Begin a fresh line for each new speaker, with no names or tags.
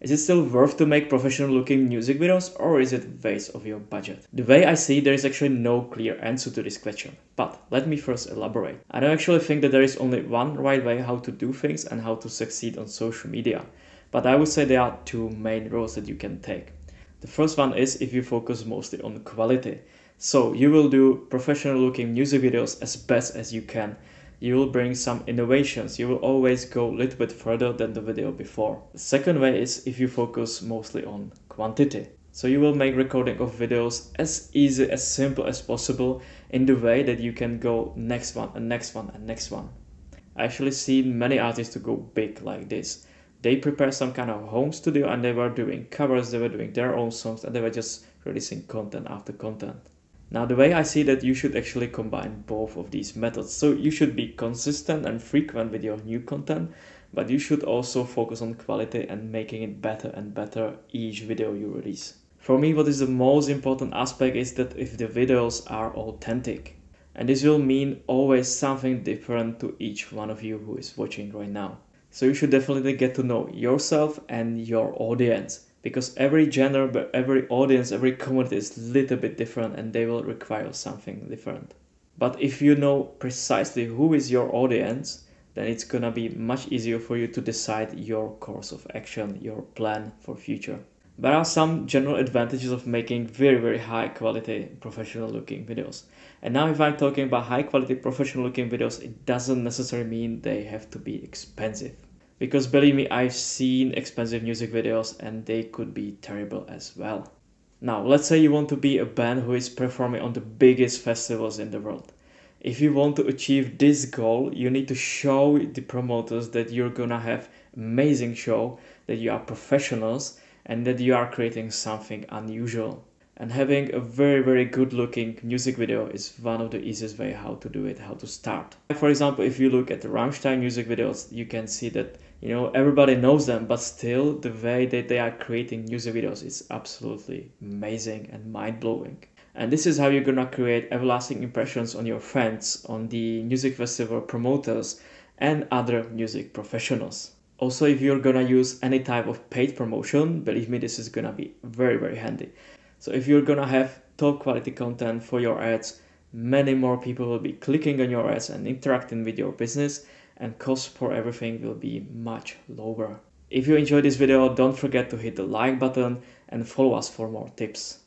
Is it still worth to make professional looking music videos, or is it waste of your budget? The way I see, there is actually no clear answer to this question, but let me first elaborate. I don't actually think that there is only one right way how to do things and how to succeed on social media, but I would say there are two main roads that you can take. The first one is if you focus mostly on quality. So you will do professional looking music videos as best as you can. You will bring some innovations. You will always go a little bit further than the video before. The second way is if you focus mostly on quantity. So you will make recording of videos as easy, as simple as possible in the way that you can go next one and next one and next one. I actually seen many artists to go big like this. They prepare some kind of home studio and they were doing covers, they were doing their own songs, and they were just releasing content after content. Now the way I see that, you should actually combine both of these methods. So you should be consistent and frequent with your new content, but you should also focus on quality and making it better and better each video you release. For me, what is the most important aspect is that if the videos are authentic. And this will mean always something different to each one of you who is watching right now. So you should definitely get to know yourself and your audience, because every genre, every audience, every community is a little bit different and they will require something different. But if you know precisely who is your audience, then it's gonna be much easier for you to decide your course of action, your plan for future. There are some general advantages of making very high quality professional looking videos. And now if I'm talking about high quality professional looking videos, it doesn't necessarily mean they have to be expensive. Because believe me, I've seen expensive music videos and they could be terrible as well. Now let's say you want to be a band who is performing on the biggest festivals in the world. If you want to achieve this goal, you need to show the promoters that you're gonna have amazing show, that you are professionals, and that you are creating something unusual. And having a very good looking music video is one of the easiest way how to do it, how to start. For example, if you look at the Rammstein music videos, you can see that, everybody knows them, but still the way that they are creating music videos is absolutely amazing and mind-blowing. And this is how you're gonna create everlasting impressions on your fans, on the music festival promoters, and other music professionals. Also, if you're gonna use any type of paid promotion, believe me, this is gonna be very handy. So if you're gonna have top quality content for your ads, many more people will be clicking on your ads and interacting with your business, and cost for everything will be much lower. If you enjoyed this video, don't forget to hit the like button and follow us for more tips.